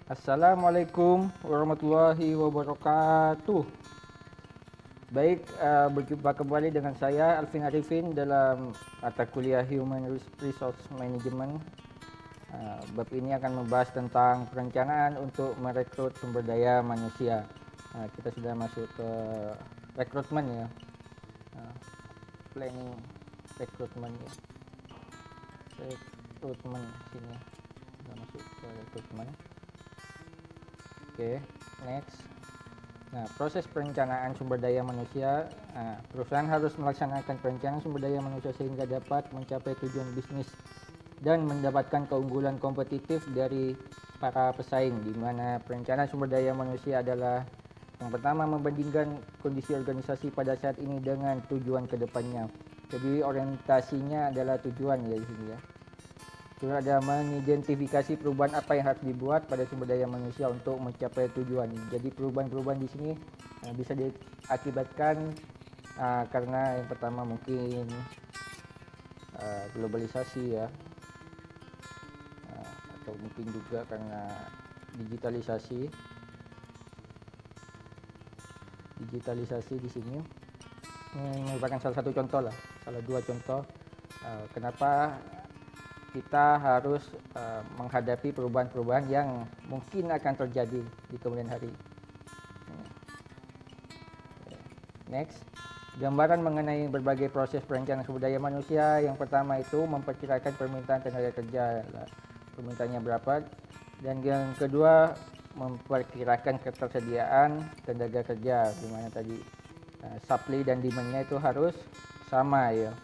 Assalamualaikum warahmatullahi wabarakatuh. Baik, berjumpa kembali dengan saya Alvin Arifin dalam mata kuliah Human Resource Management. Bab ini akan membahas tentang perencanaan untuk merekrut sumber daya manusia. Kita sudah masuk ke rekrutmen ya, planning rekrutmen ya, rekrutmen sini. Sudah masuk ke rekrutmen. Oke, next. Nah, proses perencanaan sumber daya manusia, perusahaan harus melaksanakan perencanaan sumber daya manusia sehingga dapat mencapai tujuan bisnis dan mendapatkan keunggulan kompetitif dari para pesaing, di mana perencanaan sumber daya manusia adalah yang pertama membandingkan kondisi organisasi pada saat ini dengan tujuan kedepannya. Jadi orientasinya adalah tujuan ya di sini ya. Terus ada mengidentifikasi perubahan apa yang harus dibuat pada sumber daya manusia untuk mencapai tujuan. Jadi perubahan-perubahan di sini bisa diakibatkan karena yang pertama mungkin globalisasi ya, atau mungkin juga karena digitalisasi. Digitalisasi di sini ini merupakan salah satu contoh lah, salah dua contoh kenapa kita harus menghadapi perubahan-perubahan yang mungkin akan terjadi di kemudian hari. Next, gambaran mengenai berbagai proses perencanaan sumber daya manusia. Yang pertama itu memperkirakan permintaan tenaga kerja, permintaannya berapa, dan yang kedua memperkirakan ketersediaan tenaga kerja, di mana tadi supply dan demand-nya itu harus sama ya,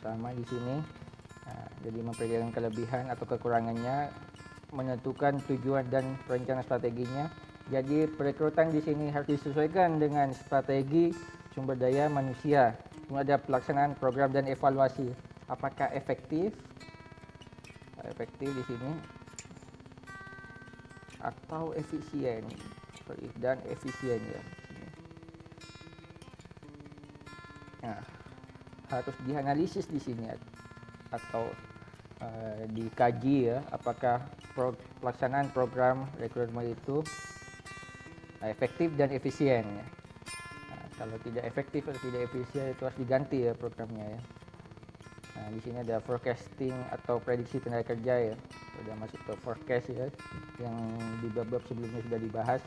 sama di sini. Jadi memperkirakan kelebihan atau kekurangannya, menentukan tujuan dan perencanaan strateginya. Jadi perekrutan di sini harus disesuaikan dengan strategi sumber daya manusia. Kemudian ada pelaksanaan program dan evaluasi. Apakah efektif? Efektif di sini atau efisien? Dan efisien ya. Nah, harus dianalisis di sini atau dikaji ya, apakah pelaksanaan program rekrutmen itu efektif dan efisien ya. Kalau tidak efektif atau tidak efisien itu harus diganti ya programnya ya. Di sini ada forecasting atau prediksi tenaga kerja ya. Sudah masuk ke forecast ya, yang di bab-bab sebelumnya sudah dibahas.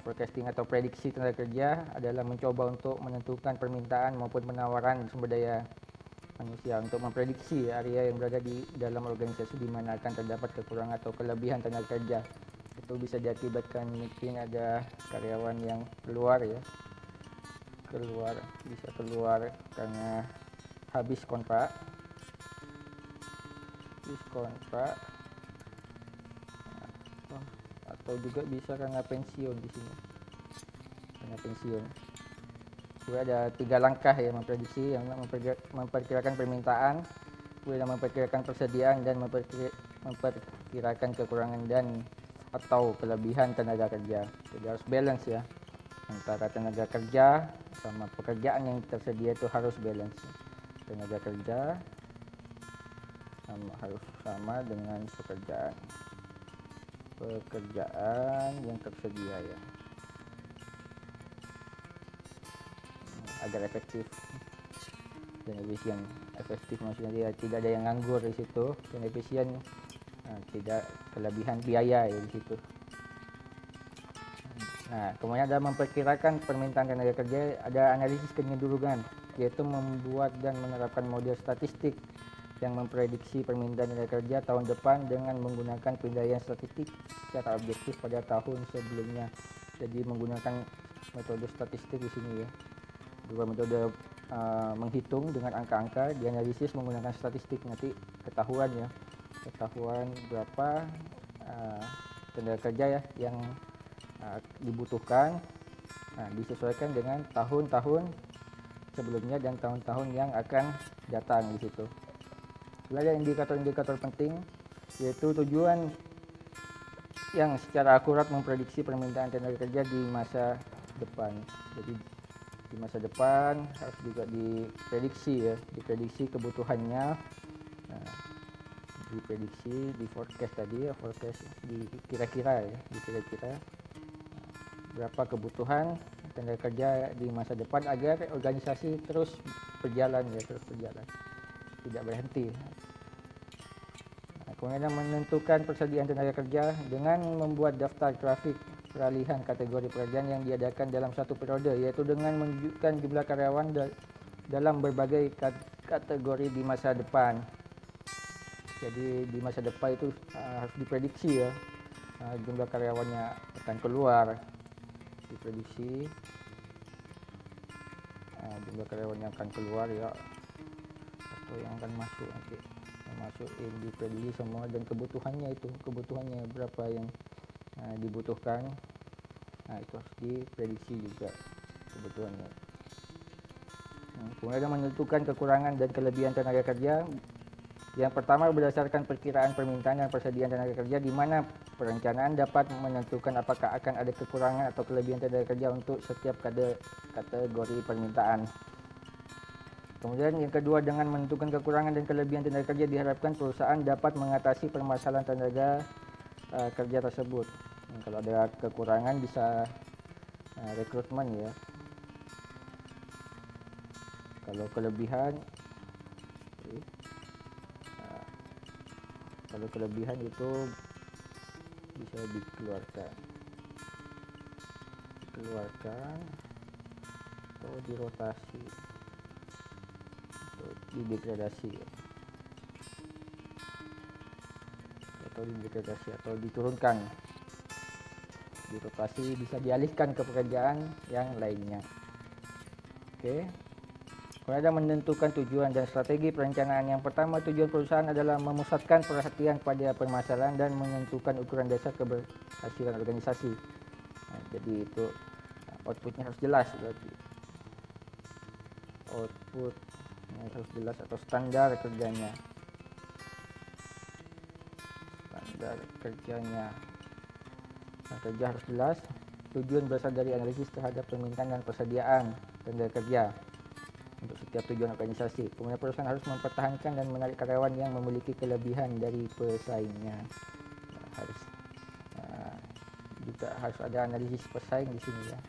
Forecasting atau prediksi tenaga kerja adalah mencoba untuk menentukan permintaan maupun penawaran sumber daya manusia untuk memprediksi area yang berada di dalam organisasi di mana akan terdapat kekurangan atau kelebihan tenaga kerja. Itu bisa diakibatkan mungkin ada karyawan yang bisa keluar karena habis kontrak atau juga bisa karena pensiun di sini, karena pensiun. Kemudian ada 3 langkah ya memprediksi, yang memperkirakan permintaan, kemudian memperkirakan persediaan, dan memperkirakan kekurangan dan atau kelebihan tenaga kerja. Jadi harus balance ya, antara tenaga kerja sama pekerjaan yang tersedia itu harus balance. Tenaga kerja harus sama dengan pekerjaan yang tersedia ya, agar efektif dan efisien. Efektif maksudnya dia tidak ada yang nganggur di situ, dan efisien tidak kelebihan biaya ya di situ. Nah, kemudian ada memperkirakan permintaan tenaga kerja, ada analisis kecenderungan, yaitu membuat dan menerapkan model statistik yang memprediksi permintaan tenaga kerja tahun depan dengan menggunakan penilaian statistik secara objektif pada tahun sebelumnya. Jadi menggunakan metode statistik di sini ya. Dua metode menghitung dengan angka-angka, dianalisis menggunakan statistik, nanti ketahuan berapa tenaga kerja ya yang dibutuhkan. Disesuaikan dengan tahun-tahun sebelumnya dan tahun-tahun yang akan datang di situ. Ada indikator-indikator penting, yaitu tujuan yang secara akurat memprediksi permintaan tenaga kerja di masa depan. Jadi di masa depan harus juga diprediksi kebutuhannya. diprediksi, di forecast tadi ya, forecast di kira-kira ya, di kira-kira berapa kebutuhan tenaga kerja di masa depan agar organisasi terus berjalan ya, terus berjalan, tidak berhenti. Kemudian menentukan persediaan tenaga kerja dengan membuat daftar grafik peralihan kategori pekerjaan yang diadakan dalam satu periode, yaitu dengan menunjukkan jumlah karyawan dalam berbagai kategori di masa depan. Jadi di masa depan itu harus diprediksi ya, jumlah karyawannya akan keluar, diprediksi jumlah karyawannya akan keluar ya, atau yang akan masuk nanti, masukin diprediksi semua, dan kebutuhannya berapa yang dibutuhkan. Itu harus diprediksi juga kebutuhannya. Kemudian menentukan kekurangan dan kelebihan tenaga kerja. Yang pertama berdasarkan perkiraan permintaan dan persediaan tenaga kerja, di mana perencanaan dapat menentukan apakah akan ada kekurangan atau kelebihan tenaga kerja untuk setiap kategori permintaan. Kemudian yang kedua, dengan menentukan kekurangan dan kelebihan tenaga kerja diharapkan perusahaan dapat mengatasi permasalahan tenaga kerja tersebut. Kalau ada kekurangan bisa rekrutmen ya. Kalau kelebihan itu bisa dikeluarkan atau dirotasi atau didegradasi atau diturunkan. Dirotasi bisa dialihkan ke pekerjaan yang lainnya. Oke. Kemudian menentukan tujuan dan strategi perencanaan. Yang pertama, tujuan perusahaan adalah memusatkan perhatian pada permasalahan dan menentukan ukuran dasar keberhasilan organisasi. Jadi itu outputnya harus jelas, berarti outputnya harus jelas, atau standar kerjanya. Kerja harus jelas. Tujuan berasal dari analisis terhadap permintaan dan persediaan tenaga kerja untuk setiap tujuan organisasi. Kemudian perusahaan harus mempertahankan dan menarik karyawan yang memiliki kelebihan dari pesaingnya. Juga harus ada analisis pesaing di sini ya.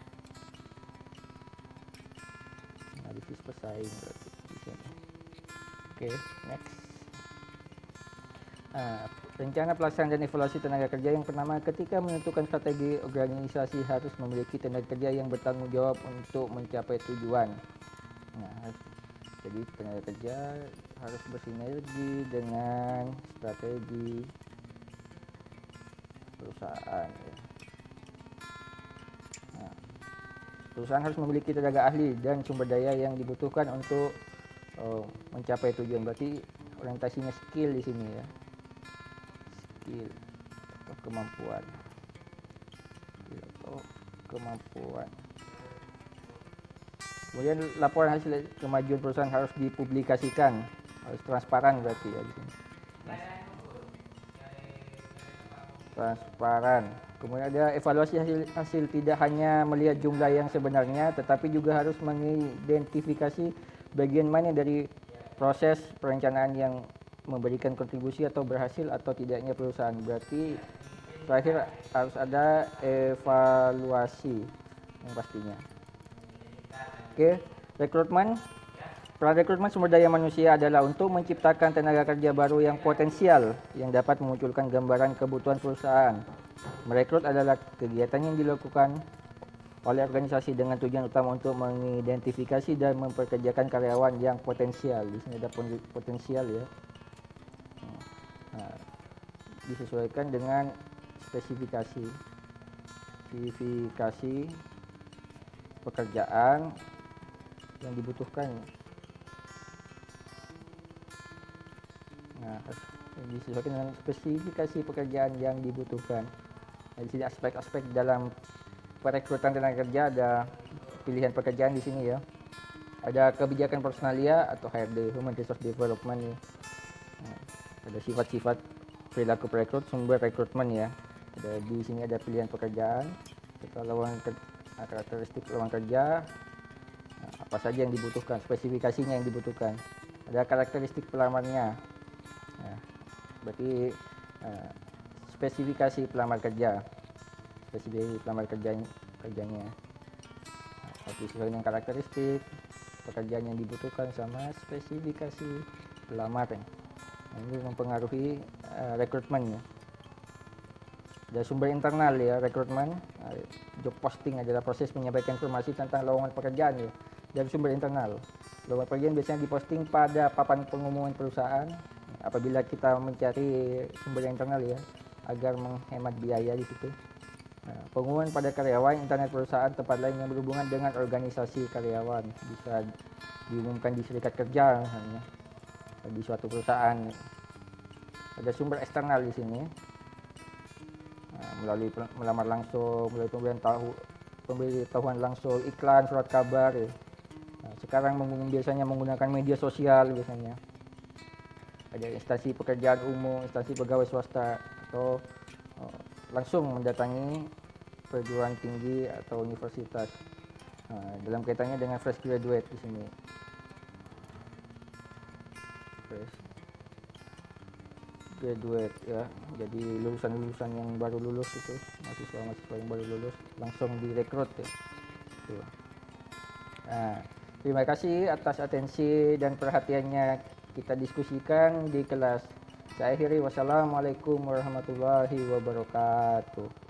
Analisis pesaing berarti di sini. Oke, next. Rencana pelaksanaan dan evaluasi tenaga kerja. Yang pertama, ketika menentukan strategi, organisasi harus memiliki tenaga kerja yang bertanggung jawab untuk mencapai tujuan. Jadi tenaga kerja harus bersinergi dengan strategi perusahaan. Perusahaan harus memiliki tenaga ahli dan sumber daya yang dibutuhkan untuk mencapai tujuan. Berarti orientasinya skill di sini ya, skill atau kemampuan. Kemudian laporan hasil kemajuan perusahaan harus dipublikasikan, harus transparan berarti ya di sini. Transparan. Kemudian ada evaluasi hasil tidak hanya melihat jumlah yang sebenarnya, tetapi juga harus mengidentifikasi bagian mana dari proses perencanaan yang memberikan kontribusi atau berhasil atau tidaknya perusahaan. Berarti terakhir harus ada evaluasi yang pastinya. Oke, rekrutmen. Peran rekrutmen sumber daya manusia adalah untuk menciptakan tenaga kerja baru yang potensial yang dapat memunculkan gambaran kebutuhan perusahaan. Merekrut adalah kegiatan yang dilakukan oleh organisasi dengan tujuan utama untuk mengidentifikasi dan memperkerjakan karyawan yang potensial. Di sini ada potensial ya. Disesuaikan dengan spesifikasi pekerjaan yang dibutuhkan. Disesuaikan dengan spesifikasi pekerjaan yang dibutuhkan. Di sini aspek-aspek dalam perekrutan tenaga kerja, ada pilihan pekerjaan di sini ya. Ada kebijakan personalia atau HRD, Human Resource Development ya. Ada sifat-sifat perilaku perekrut, sumber rekrutmen ya. Di sini ada pilihan pekerjaan, karakteristik lowongan kerja, apa saja yang dibutuhkan, spesifikasinya yang dibutuhkan. Ada karakteristik pelamarnya. Berarti spesifikasi pelamar kerja, kerjanya. Tapi sesuai dengan karakteristik pekerjaan yang dibutuhkan sama spesifikasi pelamar. Ini mempengaruhi rekrutmen ya. Dari sumber internal ya, rekrutmen, job posting adalah proses menyampaikan informasi tentang lowongan pekerjaan ya. Dari sumber internal, lowongan pekerjaan biasanya diposting pada papan pengumuman perusahaan. Apabila kita mencari sumber internal ya, agar menghemat biaya di situ. Pengumuman pada karyawan, internet perusahaan, tempat lain yang berhubungan dengan organisasi karyawan bisa diumumkan di serikat kerja misalnya, di suatu perusahaan. Ada sumber eksternal di sini. Melalui melamar langsung, melalui pemberitahuan langsung, iklan, surat kabar ya. Sekarang biasanya menggunakan media sosial biasanya. Ada instansi pekerjaan umum, instansi pegawai swasta, atau langsung mendatangi perguruan tinggi atau universitas. Dalam kaitannya dengan fresh graduate di sini. Fresh graduate ya, jadi lulusan yang baru lulus itu, mahasiswa yang baru lulus langsung direkrut ya. Terima kasih atas atensi dan perhatiannya kita diskusikan di kelas. Saya akhiri, wassalamualaikum warahmatullahi wabarakatuh.